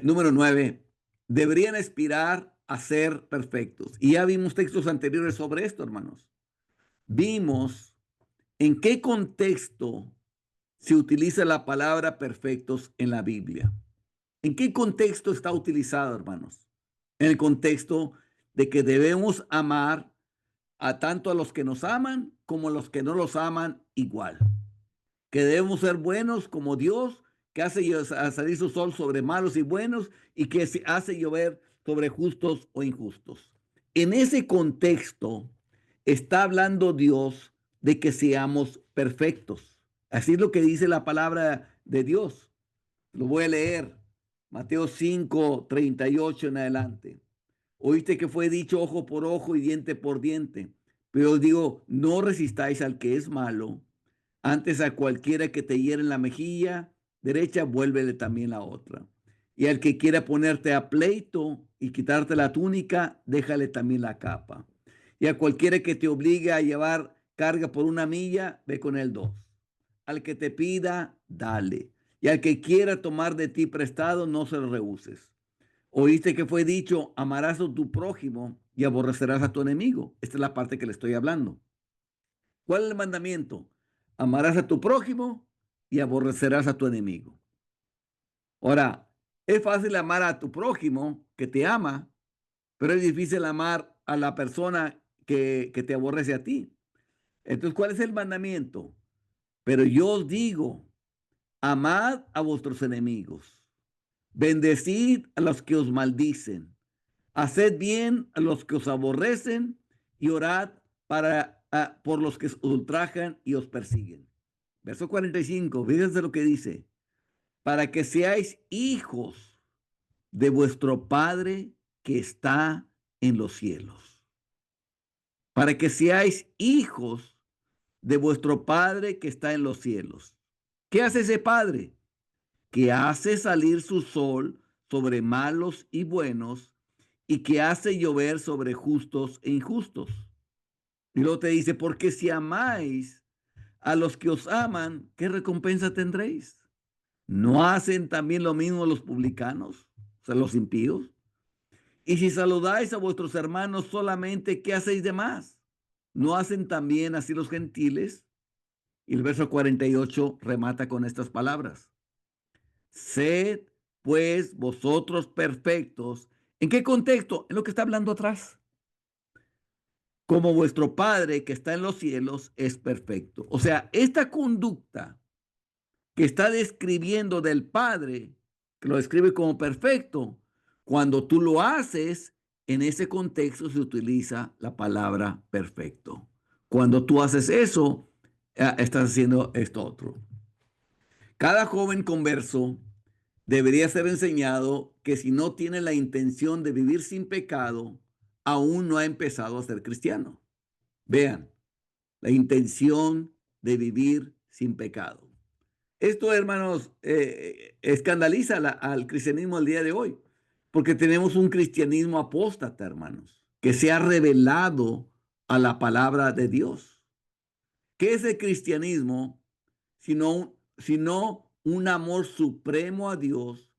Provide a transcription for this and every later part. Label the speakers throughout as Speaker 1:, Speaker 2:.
Speaker 1: Número 9. Deberían aspirar a ser perfectos. Y ya vimos textos anteriores sobre esto, hermanos. Vimos en qué contexto se utiliza la palabra perfectos en la Biblia. ¿En qué contexto está utilizado, hermanos? En el contexto de que debemos amar a tanto a los que nos aman como a los que no los aman igual. Que debemos ser buenos como Dios, que hace salir su sol sobre malos y buenos y que hace llover sobre justos o injustos. En ese contexto está hablando Dios de que seamos perfectos. Así es lo que dice la palabra de Dios. Lo voy a leer. Mateo 5:38 en adelante. Oíste que fue dicho ojo por ojo y diente por diente. Pero os digo, no resistáis al que es malo. Antes a cualquiera que te hiere en la mejilla derecha, vuélvele también la otra. Y al que quiera ponerte a pleito y quitarte la túnica, déjale también la capa. Y a cualquiera que te obligue a llevar carga por una milla, ve con él dos. Al que te pida, dale. Y al que quiera tomar de ti prestado, no se lo rehuses. Oíste que fue dicho, amarás a tu prójimo y aborrecerás a tu enemigo. Esta es la parte que le estoy hablando. ¿Cuál es el mandamiento? Amarás a tu prójimo y aborrecerás a tu enemigo. Ahora, es fácil amar a tu prójimo que te ama, pero es difícil amar a la persona que te aborrece a ti. Entonces, ¿cuál es el mandamiento? Pero yo os digo, amad a vuestros enemigos, bendecid a los que os maldicen, haced bien a los que os aborrecen y orad por los que os ultrajan y os persiguen. Verso 45, fíjense lo que dice, para que seáis hijos de vuestro Padre que está en los cielos. Para que seáis hijos de vuestro Padre que está en los cielos. ¿Qué hace ese Padre? Que hace salir su sol sobre malos y buenos y que hace llover sobre justos e injustos. Y luego te dice, porque si amáis a los que os aman, ¿qué recompensa tendréis? ¿No hacen también lo mismo los publicanos, o sea, los impíos? Y si saludáis a vuestros hermanos solamente, ¿qué hacéis de más? ¿No hacen también así los gentiles? Y el verso 48 remata con estas palabras. Sed pues vosotros perfectos. ¿En qué contexto? En lo que está hablando atrás. Como vuestro Padre que está en los cielos es perfecto. O sea, esta conducta que está describiendo del Padre, que lo describe como perfecto, cuando tú lo haces, en ese contexto se utiliza la palabra perfecto. Cuando tú haces eso, estás haciendo esto otro. Cada joven converso debería ser enseñado que si no tiene la intención de vivir sin pecado, aún no ha empezado a ser cristiano. Vean, la intención de vivir sin pecado. Esto, hermanos, escandaliza al cristianismo el día de hoy, porque tenemos un cristianismo apóstata, hermanos, que se ha revelado a la palabra de Dios. ¿Qué es el cristianismo sino un amor supremo a Dios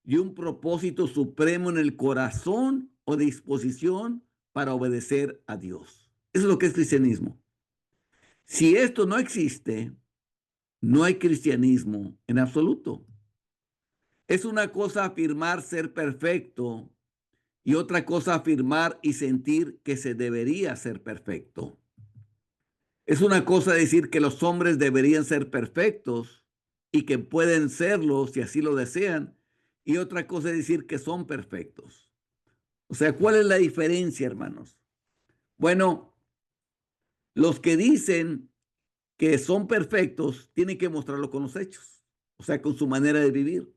Speaker 1: y un propósito supremo en el corazón o disposición para obedecer a Dios? Eso es lo que es cristianismo. Si esto no existe, no hay cristianismo en absoluto. Es una cosa afirmar ser perfecto y otra cosa afirmar y sentir que se debería ser perfecto. Es una cosa decir que los hombres deberían ser perfectos y que pueden serlo si así lo desean, y otra cosa es decir que son perfectos. O sea, ¿cuál es la diferencia, hermanos? Bueno, los que dicen que son perfectos tienen que mostrarlo con los hechos, o sea, con su manera de vivir.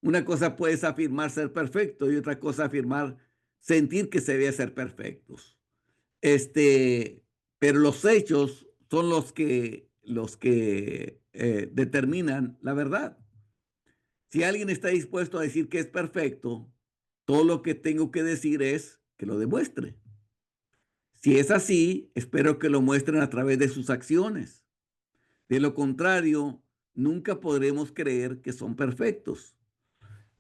Speaker 1: Una cosa puede afirmar ser perfecto y otra cosa afirmar sentir que se debe ser perfectos. Pero los hechos son los que determinan la verdad. Si alguien está dispuesto a decir que es perfecto, todo lo que tengo que decir es que lo demuestre. Si es así, espero que lo muestren a través de sus acciones. De lo contrario, nunca podremos creer que son perfectos.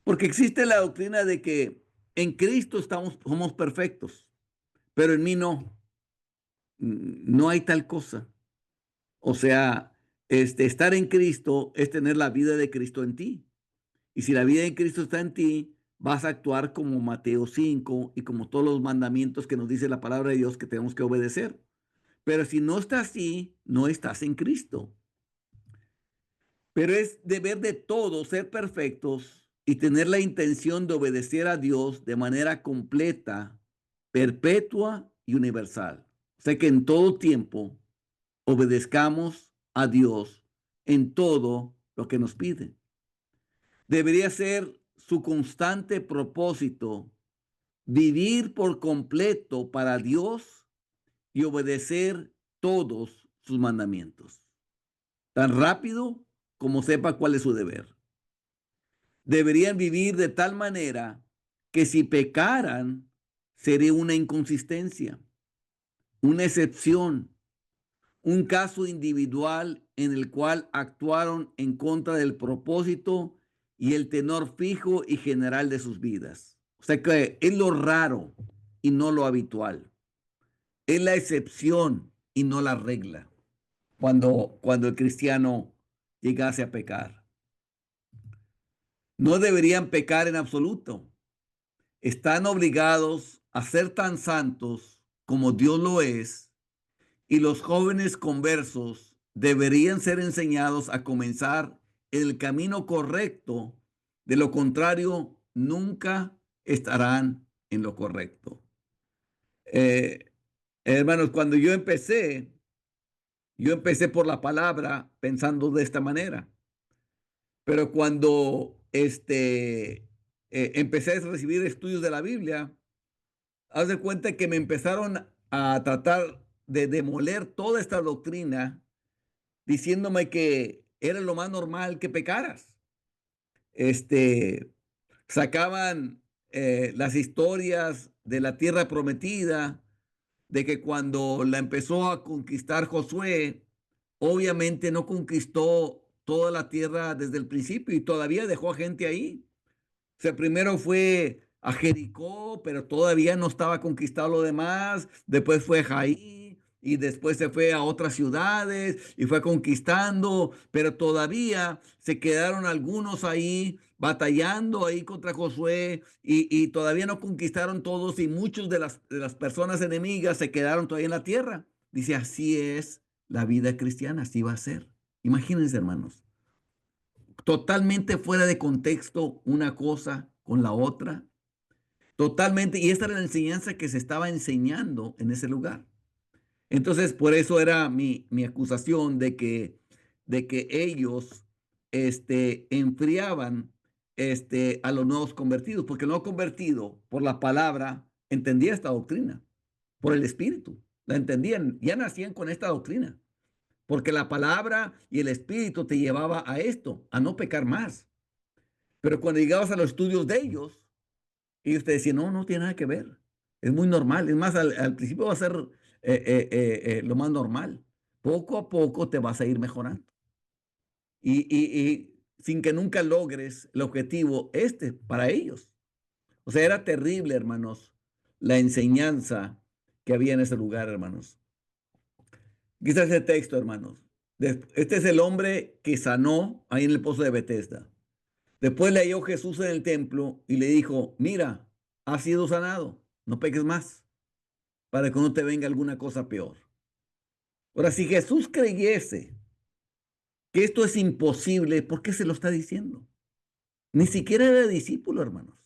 Speaker 1: Porque existe la doctrina de que en Cristo somos perfectos, pero en mí no. No hay tal cosa. O sea, estar en Cristo es tener la vida de Cristo en ti. Y si la vida de Cristo está en ti, vas a actuar como Mateo 5 y como todos los mandamientos que nos dice la palabra de Dios que tenemos que obedecer. Pero si no estás así, no estás en Cristo. Pero es deber de todos ser perfectos y tener la intención de obedecer a Dios de manera completa, perpetua y universal. O sea que en todo tiempo obedezcamos a Dios en todo lo que nos pide. Debería ser su constante propósito vivir por completo para Dios y obedecer todos sus mandamientos, tan rápido como sepa cuál es su deber. Deberían vivir de tal manera que si pecaran, sería una inconsistencia, una excepción, un caso individual en el cual actuaron en contra del propósito y el tenor fijo y general de sus vidas. O sea que es lo raro y no lo habitual. Es la excepción y no la regla cuando el cristiano llegase a pecar. No deberían pecar en absoluto. Están obligados a ser tan santos como Dios lo es, y los jóvenes conversos deberían ser enseñados a comenzar el camino correcto. De lo contrario, nunca estarán en lo correcto. Eh, Hermanos, cuando yo empecé por la palabra pensando de esta manera, pero cuando empecé a recibir estudios de la Biblia, haz de cuenta que me empezaron a tratar de demoler toda esta doctrina, diciéndome que era lo más normal que pecaras. Este, Sacaban las historias de la tierra prometida, de que cuando la empezó a conquistar Josué, obviamente no conquistó toda la tierra desde el principio y todavía dejó a gente ahí. O sea, primero fue a Jericó, pero todavía no estaba conquistado lo demás. Después fue a Jaí y después se fue a otras ciudades y fue conquistando, pero todavía se quedaron algunos ahí batallando ahí contra Josué y todavía no conquistaron todos y muchos de las personas enemigas se quedaron todavía en la tierra. Dice, así es la vida cristiana, así va a ser. Imagínense, hermanos, totalmente fuera de contexto una cosa con la otra, totalmente, y esta era la enseñanza que se estaba enseñando en ese lugar. Entonces, por eso era mi acusación de que ellos enfriaban a los nuevos convertidos, porque el nuevo convertido por la palabra entendía esta doctrina, por el Espíritu, la entendían, ya nacían con esta doctrina. Porque la palabra y el espíritu te llevaba a esto, a no pecar más. Pero cuando llegabas a los estudios de ellos te decían, no, no tiene nada que ver. Es muy normal. Es más, al principio va a ser lo más normal. Poco a poco te vas a ir mejorando. Y sin que nunca logres el objetivo para ellos. O sea, era terrible, hermanos, la enseñanza que había en ese lugar, hermanos. Aquí está ese texto, hermanos. Este es el hombre que sanó ahí en el pozo de Bethesda. Después le halló Jesús en el templo y le dijo, mira, has sido sanado, no peques más, para que no te venga alguna cosa peor. Ahora, si Jesús creyese que esto es imposible, ¿por qué se lo está diciendo? Ni siquiera era discípulo, hermanos.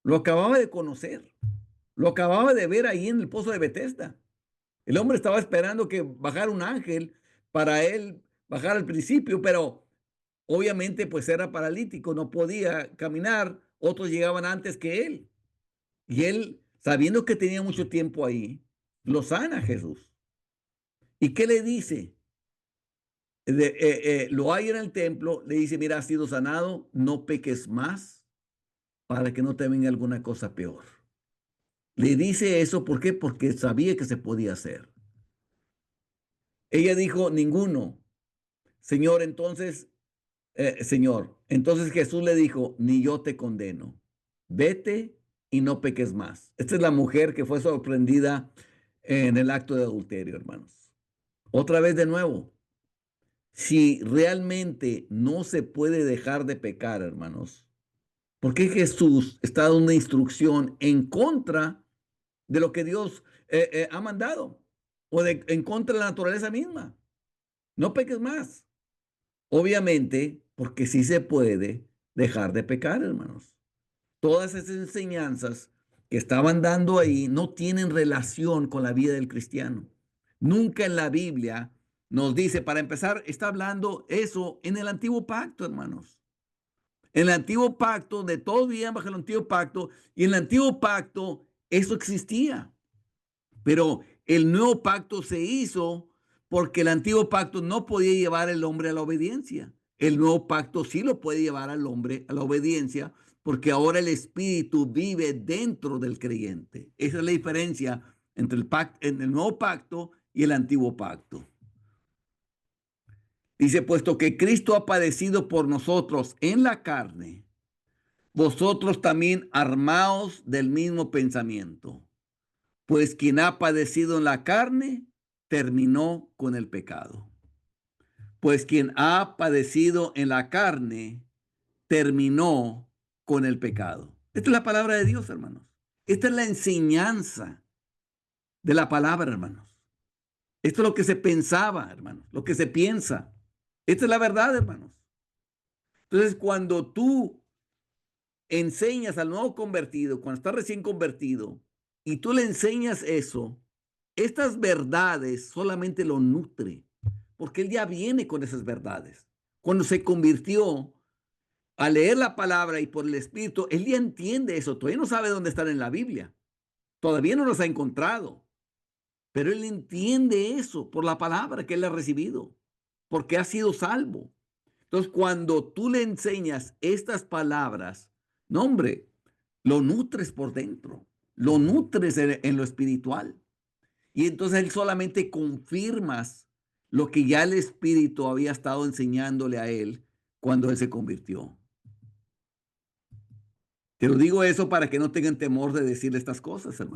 Speaker 1: Lo acababa de conocer, lo acababa de ver ahí en el pozo de Bethesda. El hombre estaba esperando que bajara un ángel para él bajar al principio, pero obviamente pues era paralítico, no podía caminar, otros llegaban antes que él. Y él, sabiendo que tenía mucho tiempo ahí, lo sana Jesús. ¿Y qué le dice? Lo hay en el templo, le dice, mira, has sido sanado, no peques más para que no te venga alguna cosa peor. Le dice eso, ¿por qué? Porque sabía que se podía hacer. Ella dijo, ninguno. Señor, entonces Señor. Entonces Jesús le dijo, ni yo te condeno. Vete y no peques más. Esta es la mujer que fue sorprendida en el acto de adulterio, hermanos. Otra vez de nuevo, si realmente no se puede dejar de pecar, hermanos, ¿por qué Jesús está dando una instrucción en contra de lo que Dios ha mandado? O en contra de la naturaleza misma. No peques más. Obviamente, porque sí se puede dejar de pecar, hermanos. Todas esas enseñanzas que estaban dando ahí no tienen relación con la vida del cristiano. Nunca en la Biblia nos dice, para empezar, está hablando eso en el antiguo pacto, hermanos. En el antiguo pacto, de todos vivían bajo el antiguo pacto, y en el antiguo pacto eso existía. Pero el nuevo pacto se hizo porque el antiguo pacto no podía llevar al hombre a la obediencia. El nuevo pacto sí lo puede llevar al hombre a la obediencia porque ahora el Espíritu vive dentro del creyente. Esa es la diferencia entre el nuevo pacto y el antiguo pacto. Dice, puesto que Cristo ha padecido por nosotros en la carne, vosotros también armaos del mismo pensamiento. Pues quien ha padecido en la carne, terminó con el pecado. Pues quien ha padecido en la carne, terminó con el pecado. Esta es la palabra de Dios, hermanos. Esta es la enseñanza de la palabra, hermanos. Esto es lo que se pensaba, hermanos, lo que se piensa. Esta es la verdad, hermanos. Entonces, cuando tú enseñas al nuevo convertido, cuando está recién convertido, y tú le enseñas eso, estas verdades solamente lo nutre, porque él ya viene con esas verdades. Cuando se convirtió, a leer la palabra y por el Espíritu, él ya entiende eso. Todavía no sabe dónde están en la Biblia. Todavía no los ha encontrado. Pero él entiende eso por la palabra que él ha recibido, porque ha sido salvo. Entonces, cuando tú le enseñas estas palabras, no, hombre, lo nutres por dentro, lo nutres en lo espiritual. Y entonces él solamente confirmas lo que ya el Espíritu había estado enseñándole a él cuando él se convirtió. Te lo digo eso para que no tengan temor de decirle estas cosas, hermano.